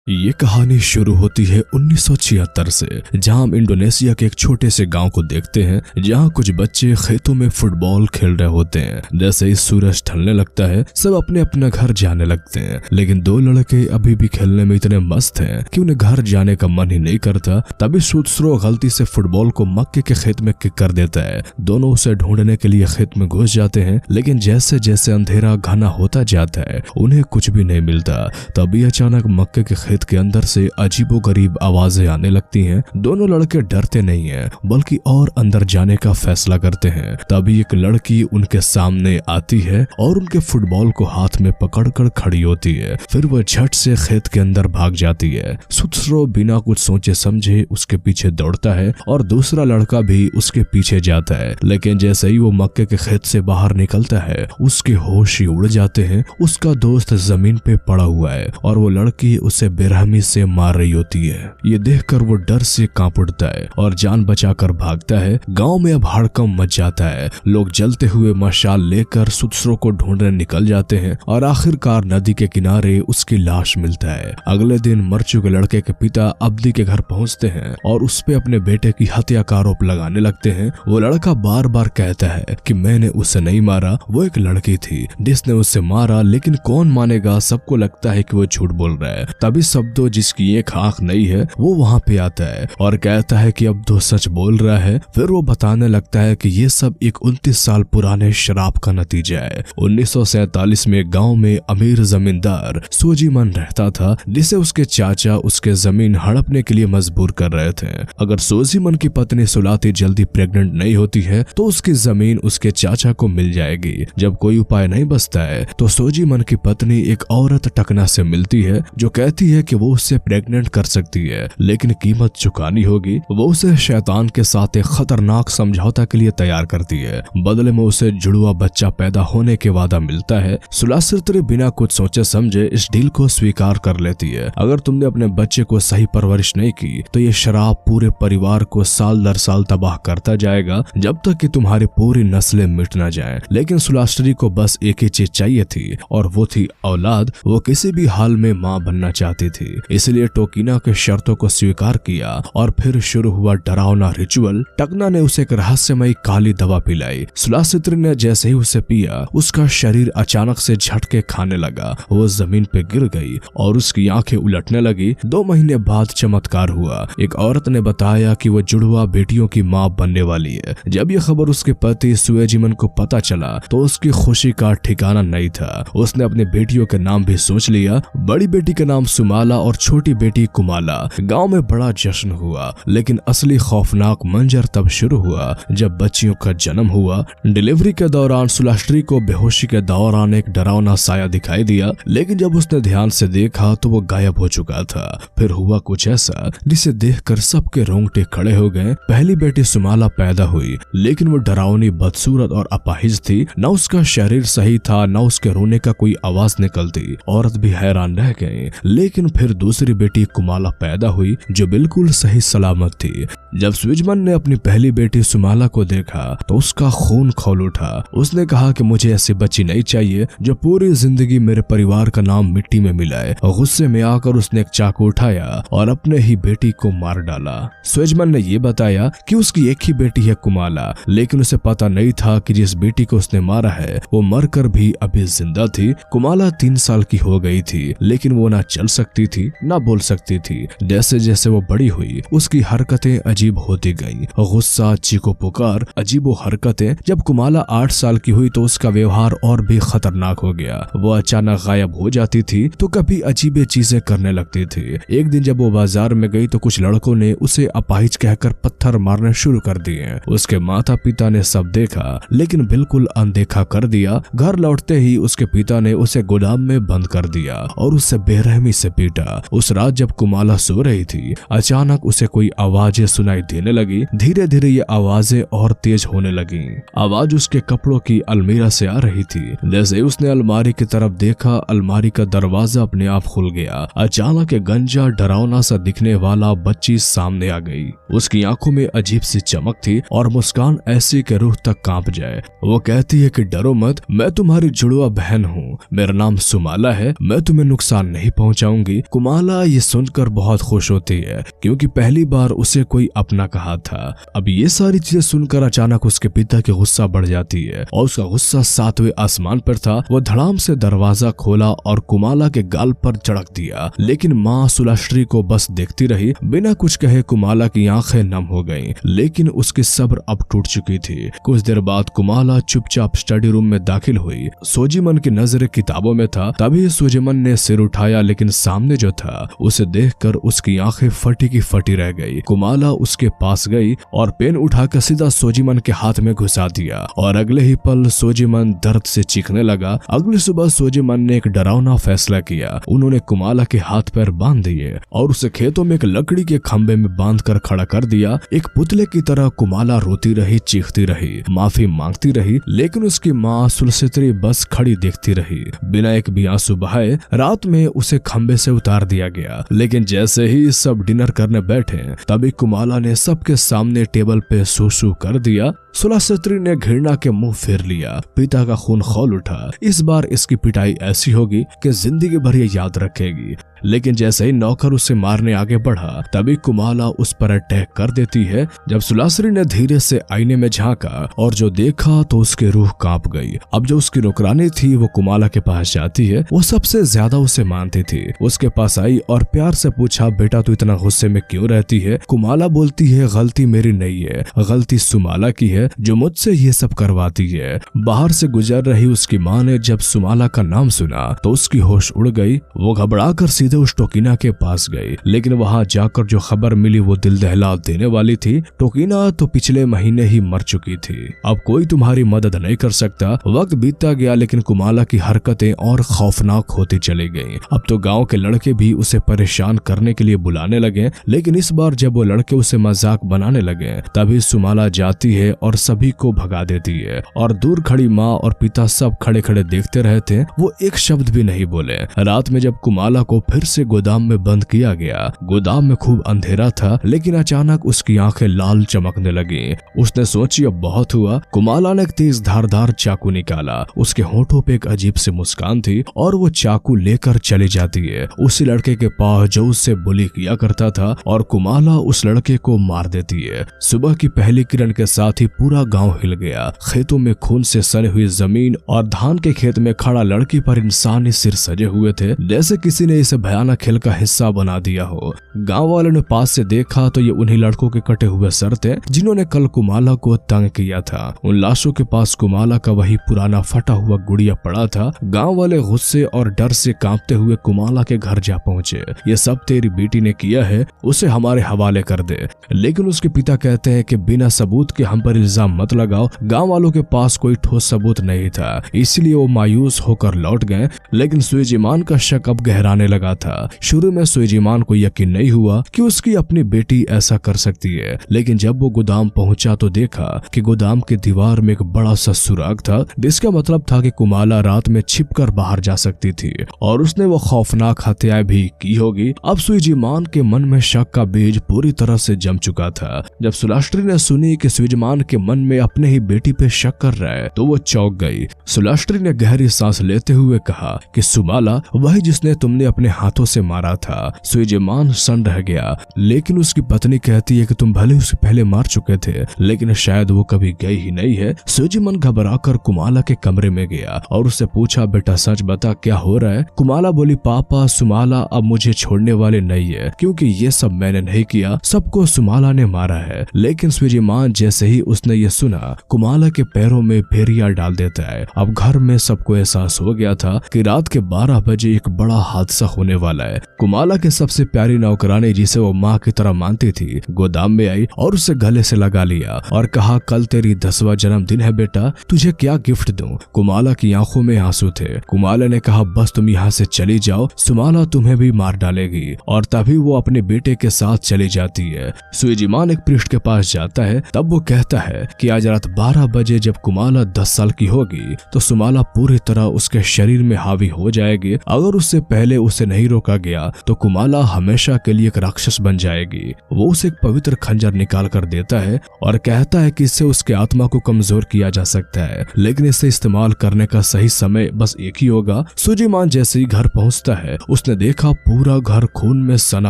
ये कहानी शुरू होती है 1976 से, जहां हम इंडोनेशिया के एक छोटे से गांव को देखते हैं जहां कुछ बच्चे खेतों में फुटबॉल खेल रहे होते हैं। जैसे ही सूरज ढलने लगता है सब अपने अपने घर जाने लगते हैं, लेकिन दो लड़के अभी भी खेलने में इतने मस्त हैं कि उन्हें घर जाने का मन ही नहीं करता। तभी सुत्रो गलती से फुटबॉल को मक्के के खेत में किक कर देता है। दोनों उसे ढूंढने के लिए खेत में घुस जाते हैं, लेकिन जैसे जैसे अंधेरा घना होता जाता है उन्हें कुछ भी नहीं मिलता। तभी अचानक मक्के के खेत के अंदर से अजीबोगरीब आवाजें आने लगती हैं। दोनों लड़के डरते नहीं हैं, बल्कि और अंदर जाने का फैसला करते हैं। तभी एक लड़की उनके सामने आती है और उनके फुटबॉल को हाथ में पकड़कर खड़ी होती है। फिर वह झट से खेत के अंदर भाग जाती है। सुत्रो बिना कुछ सोचे समझे उसके पीछे दौड़ता है और दूसरा लड़का भी उसके पीछे जाता है, लेकिन जैसे ही वो मक्के के खेत से बाहर निकलता है उसके होश ही उड़ जाते हैं। उसका दोस्त जमीन पे पड़ा हुआ है और वो लड़की उसे बेरहमी से मार रही होती है। ये देखकर वो डर से कांप उठता है और जान बचाकर भागता है। गांव में अब हड़कंप मच जाता है। लोग जलते हुए मशाल लेकर सुत्रो को ढूंढने निकल जाते हैं और आखिरकार नदी के किनारे उसकी लाश मिलता है। अगले दिन मर चुके लड़के के पिता अब्दी के घर पहुंचते हैं और उस पे अपने बेटे की हत्या का आरोप लगाने लगते हैं। वो लड़का बार बार कहता है कि मैंने उसे नहीं मारा, वो एक लड़की थी जिसने उसे मारा, लेकिन कौन मानेगा। सबको लगता है कि वो झूठ बोल रहा है। तभी शब्दो जिसकी एक आंख नहीं है वो वहाँ पे आता है और कहता है कि अब तो सच बोल रहा है। फिर वो बताने लगता है कि ये सब एक 29 साल पुराने शराब का नतीजा है। 1947 में गांव में अमीर जमींदार सोजीमन रहता था, जिसे उसके चाचा उसके जमीन हड़पने के लिए मजबूर कर रहे थे। अगर सोजीमन की पत्नी सुलाती जल्दी प्रेग्नेंट नहीं होती है तो उसकी जमीन उसके चाचा को मिल जाएगी। जब कोई उपाय नहीं बचता है तो सोजीमन की पत्नी एक औरत टकना से मिलती है जो कहती है कि वो उससे प्रेग्नेंट कर सकती है, लेकिन कीमत चुकानी होगी। वो उसे शैतान के साथ एक खतरनाक समझौता के लिए तैयार करती है। बदले में उसे जुड़वा बच्चा पैदा होने के वादा मिलता है। सुलासित्री बिना कुछ सोचे समझे इस डील को स्वीकार कर लेती है। अगर तुमने अपने बच्चे को सही परवरिश नहीं की तो ये शराब पूरे परिवार को साल दर साल तबाह करता जाएगा, जब तक कि तुम्हारी पूरी नस्लें मिट न जाएं। लेकिन सुलासित्री को बस एक ही चीज चाहिए थी और वो थी औलाद। वो किसी भी हाल में मां बनना चाहती थी, इसलिए टोकीना के शर्तों को स्वीकार किया और फिर शुरू हुआ डरावना रिचुअल। टकना ने उसे एक रहस्यमयी काली दवा पिलाई। सुलासित्री ने जैसे ही उसे पिया उसका शरीर अचानक से झटके खाने लगा। वो जमीन पे गिर गई और उसकी आंखें उलटने लगी। 2 महीने बाद चमत्कार हुआ। एक औरत ने बताया कि वो जुड़वा बेटियों की मां बनने वाली है। जब ये खबर उसके पति सुएजिमन को पता चला तो उसकी खुशी का ठिकाना नहीं था। उसने अपनी बेटियों के नाम भी सोच लिया। बड़ी बेटी का नाम सुमाला और छोटी बेटी कुमाला। गांव में बड़ा जश्न हुआ, लेकिन असली खौफनाक मंजर तब शुरू हुआ जब बच्चियों का जन्म हुआ। डिलीवरी के दौरान सुलासित्री को बेहोशी के दौरान एक डरावना साया दिखाई दिया, लेकिन जब उसने ध्यान से देखा तो वो गायब हो चुका था। फिर हुआ कुछ ऐसा जिसे देखकर सबके रोंगटे खड़े हो गए। पहली बेटी सुमाला पैदा हुई, लेकिन वो डरावनी, बदसूरत और अपाहिज थी। न उसका शरीर सही था न उसके रोने का कोई आवाज निकलती। औरत भी हैरान रह गई। लेकिन फिर दूसरी बेटी कुमाला पैदा हुई जो बिल्कुल सही सलामत थी। जब सुएजिमन ने अपनी पहली बेटी सुमाला को देखा तो उसका खून खौल उठा। उसने कहा कि मुझे ऐसी बच्ची नहीं चाहिए जो पूरी जिंदगी मेरे परिवार का नाम मिट्टी में मिलाए। गुस्से में आकर उसने एक चाकू उठाया और अपने ही बेटी को मार डाला। सुएजिमन ने यह बताया कि उसकी एक ही बेटी है कुमाला, लेकिन उसे पता नहीं था कि जिस बेटी को उसने मारा है वो मरकर भी अभी जिंदा थी। कुमाला 3 साल की हो गई थी, लेकिन वो ना चल सकती थी ना बोल सकती थी। जैसे जैसे वो बड़ी हुई उसकी हरकतें अजीब होती गईं। गुस्सा, चीखो पुकार, अजीबो हरकतें। जब कुमाला 8 साल की हुई तो उसका व्यवहार और भी खतरनाक हो गया। वो अचानक गायब हो जाती थी तो कभी अजीबे चीजें करने लगती थी। एक दिन जब वो बाजार में गई तो कुछ लड़कों ने उसे अपाहिज कहकर पत्थर मारने शुरू कर दिए। उसके माता पिता ने सब देखा, लेकिन बिल्कुल अनदेखा कर दिया। घर लौटते ही उसके पिता ने उसे गोदाम में बंद कर दिया और उसे बेरहमी से पीटा। उस रात जब कुमाला सो रही थी अचानक उसे कोई आवाजें सुनाई सुनाई देने लगी। धीरे धीरे ये आवाजें और तेज होने लगी। आवाज उसके कपड़ों की अलमीरा से आ रही थी। जैसे उसने अलमारी की तरफ देखा, अलमारी का दरवाजा अपने आप खुल गया। अचानक एक गंजा डरावना सा दिखने वाला बच्ची सामने आ गई। उसकी आंखों में अजीब सी चमक थी और मुस्कान ऐसी कि रूह तक कांप जाए। वो कहती है कि डरो मत, मैं तुम्हारी जुड़वा बहन हूँ, मेरा नाम सुमाला है, मैं तुम्हें नुकसान नहीं पहुंचाऊंगी। कुमाला ये सुनकर बहुत खुश होती है क्योंकि पहली बार उसे कोई अपना कहा था। अब ये सारी चीजें सुनकर अचानक उसके पिता की गुस्सा बढ़ जाती है और उसका गुस्सा 7वें आसमान पर था। वो धड़ाम से दरवाजा खोला और कुमाला के गाल पर चढ़क दिया, लेकिन माँ सुलाश्री को बस देखती रही। बिना कुछ कहे कुमाला की आंखें नम हो गईं, लेकिन उसकी सब्र अब टूट चुकी थी। कुछ देर बाद कुमाला चुपचाप स्टडी रूम में दाखिल हुई। सोजीमन की नजर किताबों में था। तभी सोजीमन ने सिर उठाया, लेकिन सामने जो था उसे देखकर उसकी आंखें फटी की फटी रह गई। कुमाला उसके पास गई और पेन उठाकर सीधा सोजीमन के हाथ में घुसा दिया और अगले ही पल सोजीमन दर्द से चीखने लगा। अगली सुबह सोजीमन ने एक डरावना फैसला किया। उन्होंने कुमाला के हाथ पैर बांध दिए और उसे खेतों में एक लकड़ी के खंबे में बांधकर खड़ा कर दिया। एक पुतले की तरह कुमाला रोती रही, चीखती रही, माफी मांगती रही, लेकिन उसकी माँ सुलसित्री बस खड़ी देखती रही। बिना एक भी आंसू बहाए रात में उसे खंबे से उतार दिया गया। लेकिन जैसे ही सब डिनर करने बैठे तभी कुमाला ने सबके सामने टेबल पे सूसू कर दिया। सुलसित्री ने घृणा के मुंह फेर लिया। पिता का खून खौल उठा। इस बार इसकी पिटाई ऐसी होगी कि जिंदगी भर ये याद रखेगी। लेकिन जैसे ही नौकर उसे मारने आगे बढ़ा तभी कुमाला उस पर अटैक कर देती है। जब सुलाश्री ने धीरे से आईने में झांका और जो देखा तो उसकी रूह कांप गई। अब जो उसकी नौकरानी थी वो कुमाला के पास जाती है। वो सबसे ज्यादा उसे मानती थी। उसके पास आई और प्यार से पूछा, बेटा तू इतना गुस्से में क्यों रहती है? कुमाला बोलती है, गलती मेरी नहीं है, गलती सुमाला की है जो मुझसे ये सब करवाती है। बाहर से गुजर रही उसकी माँ ने जब सुमाला का नाम सुना तो उसकी होश उड़ गई। वो घबराकर सीधे उस टोकीना के पास गई, लेकिन वहां जाकर जो खबर मिली वो दिल दहला देने वाली थी। टोकीना तो पिछले महीने ही मर चुकी थी। अब कोई तुम्हारी मदद नहीं कर सकता। वक्त बीतता गया लेकिन कुमाला की हरकतें और खौफनाक होती चली गईं। अब तो गांव के लड़के भी उसे परेशान करने के लिए बुलाने लगे, लेकिन इस बार जब वो लड़के उसे मजाक बनाने लगे तभी सुमाला जाती है और सभी को भगा देती है। और दूर खड़ी माँ और पिता सब खड़े खड़े देखते रहते। वो एक शब्द भी नहीं बोले। रात में जब कुमाला को फिर से गोदाम में बंद किया गया, गोदाम में खूब अंधेरा था, लेकिन अचानक उसकी आंखें लाल चमकने लगी। उसने सोची अब बहुत हुआ। कुमाला ने एक तेज धारदार चाकू निकाला। उसके होठों पे एक अजीब सी मुस्कान थी और वो चाकू लेकर चली जाती है उसी लड़के के पास जो उससे बुली किया करता था, और कुमाला उस लड़के को मार देती है। सुबह की पहली किरण के साथ ही पूरा गांव हिल गया। खेतों में खून से सनी हुई जमीन और धान के खेत में खड़ा लड़की पर इंसानी सिर सजे हुए थे, जैसे किसी ने इसे भयानक खेल का हिस्सा बना दिया हो। गांव वालों ने पास से देखा तो ये उन्हीं लड़कों के कटे हुए सर थे जिन्होंने कल कुमाला को तंग किया था। उन लाशों के पास कुमाला का वही पुराना फटा हुआ गुड़िया पड़ा था। गांव वाले गुस्से और डर से कांपते हुए कुमाला के घर जा पहुंचे। ये सब तेरी बेटी ने किया है, उसे हमारे हवाले कर दे। लेकिन उसके पिता कहते हैं कि बिना सबूत के हम पर इल्जाम मत लगाओ। गांव वालों के पास कोई ठोस सबूत नहीं था, इसलिए वो मायूस होकर लौट गए। लेकिन सुईजीमान का शक अब गहराने लगा था। शुरू में सुईजीमान को यकीन नहीं हुआ कि उसकी अपनी बेटी ऐसा कर सकती है, लेकिन जब वो गोदाम पहुंचा तो देखा कि गोदाम की दीवार में एक बड़ा सा सुराग था, जिसका मतलब था कि कुमाला रात में छिपकर बाहर जा सकती थी और उसने वो खौफनाक हत्याएं भी की होगी। अब सुईजीमान के मन में शक का बीज पूरी तरह से जम चुका था। जब सुलाश्री ने सुनी कि सुईजीमान के मन में अपने ही बेटी पे शक कर रहा है तो वो चौंक गई। सुलाश्री ने गहरी सांस लेते हुए कहा कि सुमाला वही जिसने तुमने अपने हाथों से मारा था। सुईजीमान सन्न रह गया, लेकिन उसकी पत्नी कहती है कि तुम भले उसे पहले मार चुके थे, लेकिन शायद वो कभी गई ही नहीं है। सुईजीमान घबराकर कुमाला के कमरे में गया और उससे पूछा, बेटा सच बता क्या हो रहा है? कुमाला बोली, पापा सुमाला अब मुझे छोड़ने वाले नहीं है, क्योंकि ये सब मैंने नहीं किया, सबको सुमाला ने मारा है। लेकिन सुईजीमान जैसे ही उसने उसने ये सुना कुमाला के पैरों में भेड़िया डाल देता है। अब घर में सबको एहसास हो गया था कि रात के 12 बजे एक बड़ा हादसा होने वाला है। कुमाला के सबसे प्यारी नौकरानी, जिसे वो माँ की तरह मानती थी, गोदाम में आई और उसे गले से लगा लिया और कहा, कल तेरी 10वां जन्मदिन है बेटा, तुझे क्या गिफ्ट दूं? कुमाला की आंखों में आंसू थे। कुमाला ने कहा, बस तुम यहाँ से चली जाओ, सुमाला तुम्हें भी मार डालेगी। और तभी वो अपने बेटे के साथ चली जाती है। सुइजीमान एक पृष्ठ के पास जाता है। तब वो कहता है कि आज रात 12 बजे जब कुमाला 10 साल की होगी तो सुमाला पूरी तरह उसके शरीर में हावी हो जाएगी। अगर उससे पहले उसे नहीं रोका गया तो कुमाला हमेशा के लिए एक राक्षस बन जाएगी। वो उसे एक पवित्र खंजर निकाल कर देता है और कहता है कि इससे उसके आत्मा को कमजोर किया जा सकता है, लेकिन इसे इस्तेमाल करने का सही समय बस एक ही होगा। सुइजीमान जैसे ही घर पहुंचता है, उसने देखा पूरा घर खून में सना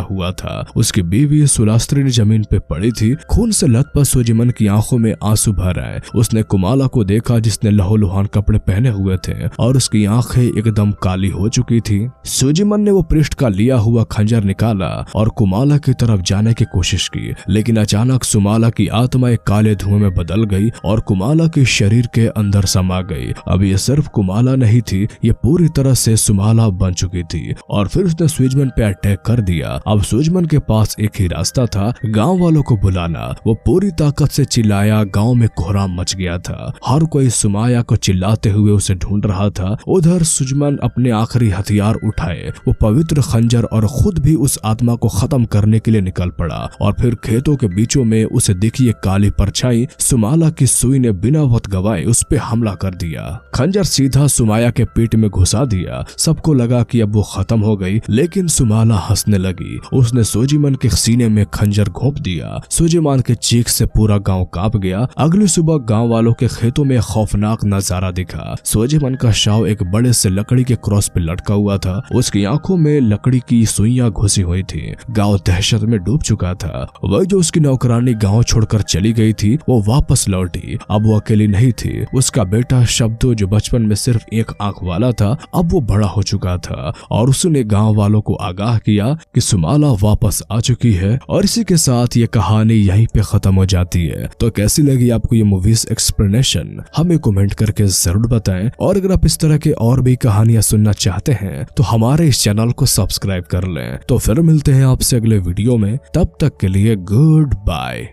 हुआ था। उसकी बीवी सुलास्त्री जमीन पे पड़ी थी। खून से लथपथ सुइजीमान की आंखों में आंसू भर आए। उसने कुमाला को देखा जिसने लहूलुहान कपड़े पहने हुए थे और उसकी आंखें एकदम काली हो चुकी थी। सुइजीमान ने वो पृष्ठ का लिया हुआ खंजर निकाला और कुमाला की तरफ जाने की कोशिश की, लेकिन अचानक सुमाला की आत्मा एक काले धुएं में बदल गई और कुमाला के शरीर के अंदर समा गई। अब ये सिर्फ कुमाला नहीं थी, ये पूरी तरह से सुमाला बन चुकी थी। और फिर उसने सुइजीमान पे अटैक कर दिया। अब सुइजीमान के पास एक ही रास्ता था, गांव वालों को बुलाना। वो पूरी ताकत से चिल्लाया। गांव में कोहराम मच गया था। हर कोई सुमाया को चिल्लाते हुए उसे ढूंढ रहा था। उधर सुइजीमान अपने आखिरी हथियार उठाए, वो पवित्र खंजर, और खुद भी उस आत्मा को खत्म करने के लिए निकल पड़ा। और फिर खेतों के बीचों में उसे दिखी एक काली परछाई। सुमाला की सुई ने बिना वक्त गवाए उस पे हमला कर दिया। खंजर सीधा सुमाया के पेट में घुसा दिया। सबको लगा कि अब वो खत्म हो गई, लेकिन सुमाला हंसने लगी। उसने सुइजीमान के सीने में खंजर घोंप दिया। सुइजीमान के चीख से पूरा गांव कांप गया। अगली सुबह गांव वालों के खेतों में खौफनाक नजारा दिखा। सुइजीमान का शव एक बड़े से लकड़ी के क्रॉस पे लटका हुआ था। उसकी आंखों में लकड़ी की सुइयां घुसी हुई थी। गांव दहशत में डूब चुका था। वही जो उसकी नौकरानी गांव छोड़कर चली गई थी, वो वापस लौटी। अब वो अकेली नहीं थी। उसका बेटा शब्दो, जो बचपन में सिर्फ एक आंख वाला था, अब वो बड़ा हो चुका था और उसने गांव वालों को आगाह किया कि सुमाला वापस आ चुकी है। और इसी के साथ ये कहानी यहीं पे खत्म हो जाती है। तो कैसी लगी आपको ये मूवीज एक्सप्लेनेशन, हमें कमेंट करके जरूर बताएं। और अगर आप इस तरह के और भी कहानियां सुनना चाहते हैं तो हमारे इस चैनल को सब्सक्राइब कर लें। तो फिर मिलते हैं आपसे अगले वीडियो में। तब तक के लिए गुड बाय।